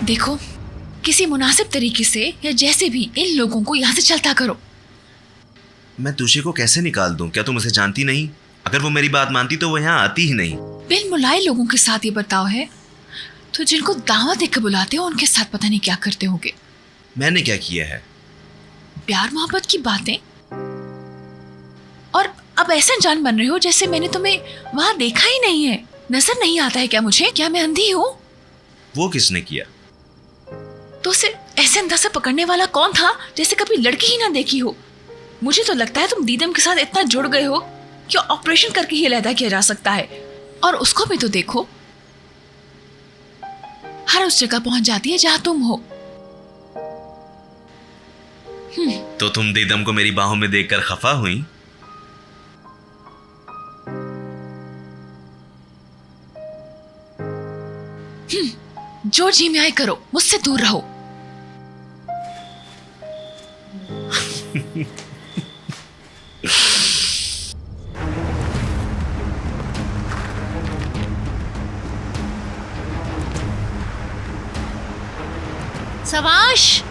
देखो, किसी मुनासिब तरीके से या जैसे भी इन लोगों को यहाँ से चलता करो। मैं तुझे को कैसे निकाल दूं? क्या तुम उसे जानती नहीं? अगर वो मेरी बात मानती तो वो यहाँ आती ही नहीं। बिन मुलाय लोगों के साथ ये बर्ताव है तो जिनको दावत देकर बुलाते हो उनके साथ पता नहीं क्या करते होगे। मैंने क्या किया है? प्यार मोहब्बत की बातें, और अब ऐसा जान बन रहे हो जैसे मैंने तुम्हें वहां देखा ही नहीं है। नजर नहीं आता है क्या मुझे? क्या मैं अंधी हूँ? वो किसने किया? तो उसे ऐसे अंदाजा पकड़ने वाला कौन था जैसे कभी लड़की ही ना देखी हो। मुझे तो लगता है तुम दीदम के साथ इतना जुड़ गए हो कि ऑपरेशन करके ही अलहदा किया जा सकता है। और उसको भी तो देखो, हर उस जगह पहुंच जाती है जहां तुम हो। तो तुम दीदम को मेरी बाहों में देखकर खफा हुई? जो जी में आए करो, मुझसे दूर रहो। सवाश,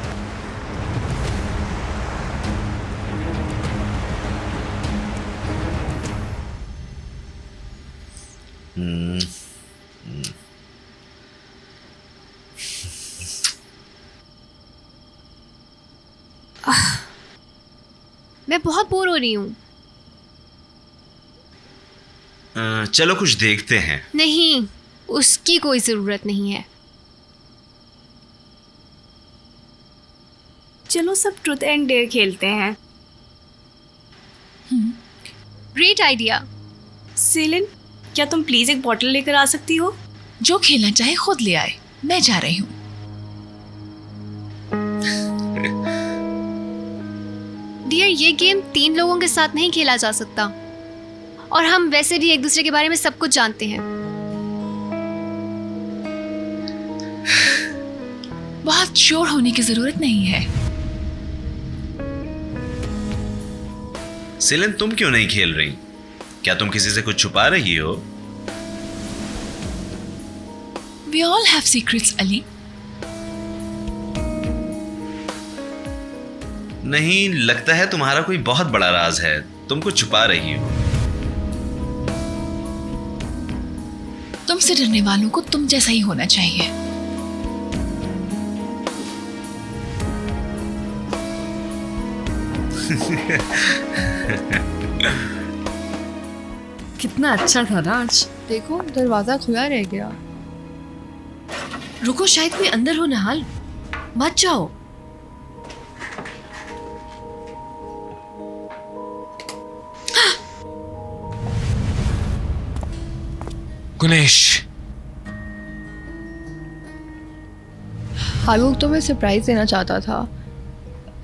मैं बहुत बोर हो रही हूँ। चलो कुछ देखते हैं। नहीं, उसकी कोई जरूरत नहीं है। चलो सब ट्रूथ एंड डेयर खेलते हैं। Great idea. सेलिन, क्या तुम प्लीज एक बॉटल लेकर आ सकती हो? जो खेलना चाहे खुद ले आए, मैं जा रही हूँ। डियर, ये गेम 3 लोगों के साथ नहीं खेला जा सकता, और हम वैसे भी एक दूसरे के बारे में सब कुछ जानते हैं। बहुत श्योर होने की जरूरत नहीं है। सेलिन, तुम क्यों नहीं खेल रही? क्या तुम किसी से कुछ छुपा रही हो? We all have secrets, Ali. नहीं, लगता है तुम्हारा कोई बहुत बड़ा राज है, तुम कुछ छुपा रही हो। तुमसे डरने वालों को तुम जैसा ही होना चाहिए। कितना अच्छा था ना आज। देखो, दरवाजा खुला रह गया। रुको, शायद कोई अंदर हो। निहाल, मत जाओ। गुनेश, हालूक तो मैं सरप्राइज देना चाहता था,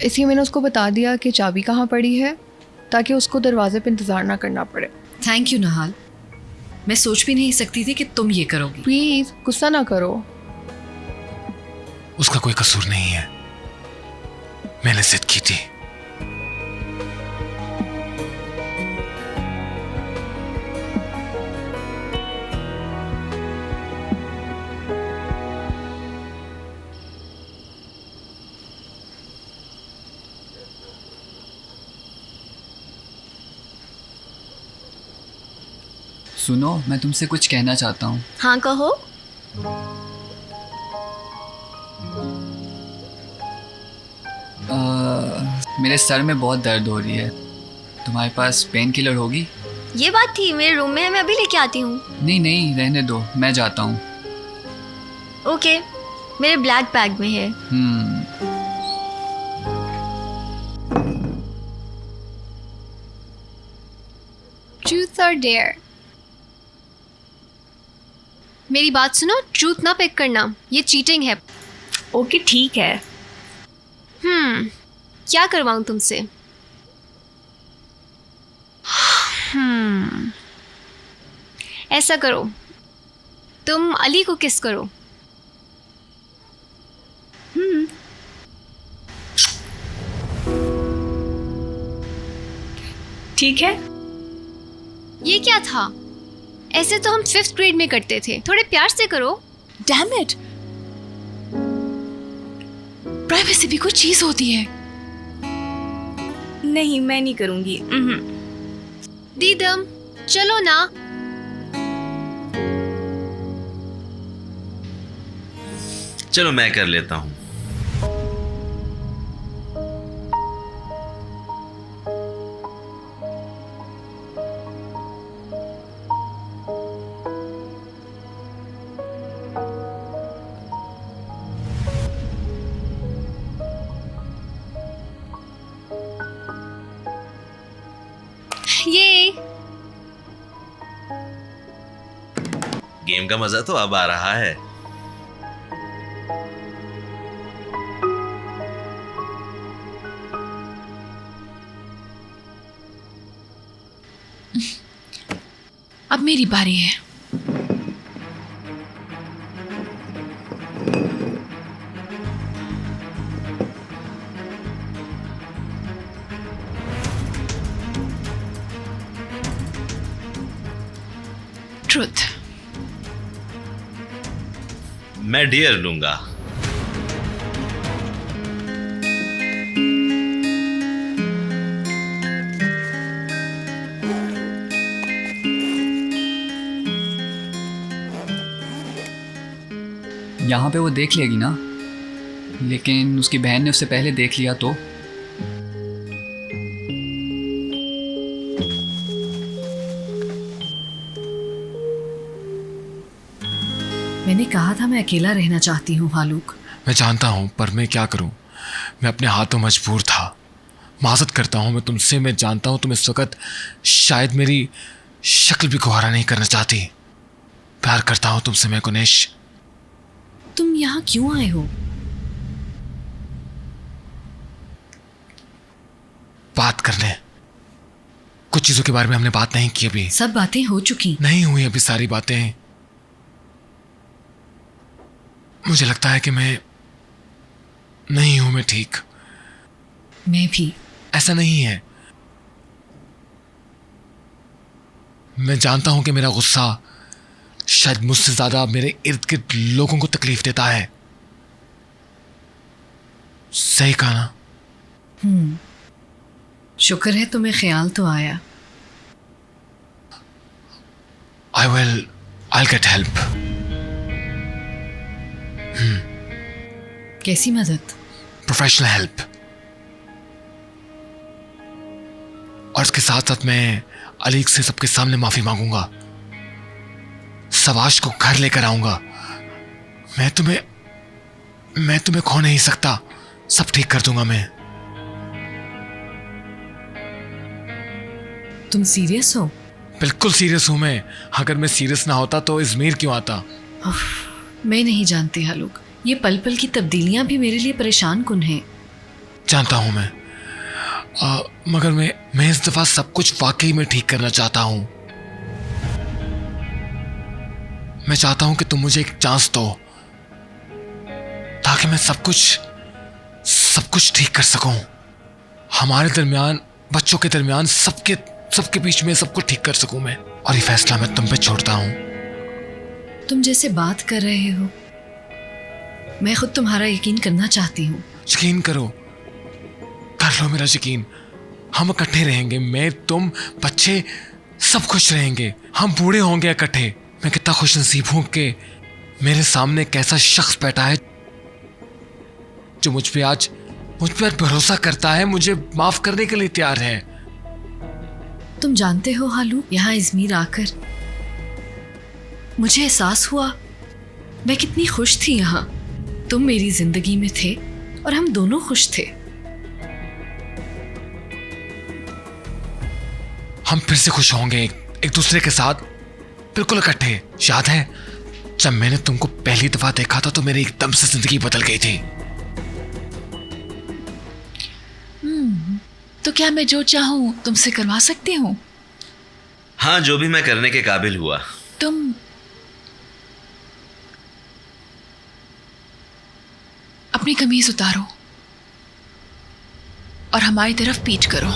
इसलिए मैंने उसको बता दिया कि चाबी कहाँ पड़ी है, ताकि उसको दरवाजे पे इंतजार ना करना पड़े। थैंक यू निहाल, मैं सोच भी नहीं सकती थी कि तुम ये करोगी। प्लीज गुस्सा ना करो। उसका कोई कसूर नहीं है, मैंने जिद की थी। सुनो, मैं तुमसे कुछ कहना चाहता हूँ। हाँ, कहो। मेरे सर में बहुत दर्द हो रही है, तुम्हारे पास पेन किलर होगी? ये बात थी, मेरे रूम में है, मैं अभी लेके आती हूँ। नहीं नहीं, रहने दो, मैं जाता हूँ। ओके, मेरे ब्लैक बैग में है। ट्रूथ और डेयर। मेरी बात सुनो, ट्रूथ ना पिक करना, ये चीटिंग है। ओके ठीक है। क्या करवाऊं तुमसे? ऐसा करो, तुम अली को किस करो। ठीक है। ये क्या था? ऐसे तो हम 5th ग्रेड में करते थे, थोड़े प्यार से करो। Damn it! प्राइवेसी भी कोई चीज होती है। नहीं, मैं नहीं करूँगी। दीदम चलो ना। चलो मैं कर लेता हूँ। ये गेम का मजा तो अब आ रहा है। अब मेरी बारी है। ट्रुथ। मैं डियर लूंगा। यहाँ पे वो देख लेगी ना, लेकिन उसकी बहन ने उससे पहले देख लिया तो? मैंने कहा था मैं अकेला रहना चाहती हूँ हालूक। मैं जानता हूँ, पर मैं क्या करूँ। मैं अपने हाथों मजबूर था। माजरत करता हूँ मैं तुमसे। मैं जानता हूँ तुम इस वक्त शायद मेरी शक्ल भी गुहारा नहीं करना चाहती। प्यार करता हूँ तुमसे मैं कुनेश। तुम यहाँ क्यों आए हो? बात करने। कुछ चीजों के बारे में हमने बात नहीं की अभी। सब बातें हो चुकी। नहीं हुई अभी सारी बातें। मुझे लगता है कि मैं नहीं हूं मैं ठीक। मैं भी। ऐसा नहीं है। मैं जानता हूं कि मेरा गुस्सा शायद मुझसे ज्यादा मेरे इर्द गिर्द लोगों को तकलीफ देता है। सही कहा ना? शुक्र है तुम्हें ख्याल तो आया। I'll get help. कैसी मदद? Professional help. और इसके साथ साथ मैं अलीक से सबके सामने माफी मांगूंगा। सवाश को घर लेकर आऊंगा। मैं तुम्हें खो नहीं सकता। सब ठीक कर दूंगा मैं। तुम सीरियस हो? बिल्कुल सीरियस हूं मैं। अगर मैं सीरियस ना होता तो इजमीर क्यों आता। मैं नहीं जानती हालूक, ये पल पल की तब्दीलियां भी मेरे लिए परेशान कुन हैं। जानता हूं मैं, मगर मैं इस दफा सब कुछ वाकई में ठीक करना चाहता हूं। मैं चाहता हूं कि तुम मुझे एक चांस दो ताकि मैं सब कुछ ठीक कर सकूं। हमारे दरमियान, बच्चों के दरमियान, सबके बीच में सब कुछ ठीक कर सकूं मैं। और ये फैसला मैं तुम पे छोड़ता हूं। तुम जैसे बात कर रहे हो, मैं खुद तुम्हारा यकीन करना चाहती हूँ। यकीन करो, कर लो मेरा यकीन। हम इकट्ठे रहेंगे, मैं, तुम, बच्चे, सब खुश रहेंगे। हम बूढ़े होंगे इकट्ठे। मैं कितना खुश नसीब हूं कि मेरे सामने एक ऐसा शख्स बैठा है जो मुझ पर भरोसा करता है, मुझे माफ करने के लिए तैयार है। तुम जानते हो हालू, यहाँ इजमीर आकर मुझे एहसास हुआ मैं कितनी खुश थी यहाँ। तुम मेरी जिंदगी में थे और हम दोनों खुश थे। हम फिर से खुश होंगे एक दूसरे के साथ, बिल्कुल इकट्ठे। याद है जब मैंने तुमको पहली दफा देखा था तो मेरी एकदम से जिंदगी बदल गई थी। तो क्या मैं जो चाहूं तुमसे करवा सकती हूँ? हाँ, जो भी मैं करने के काबिल हुआ। तुम अपनी कमीज उतारो और हमारी तरफ पीठ करो।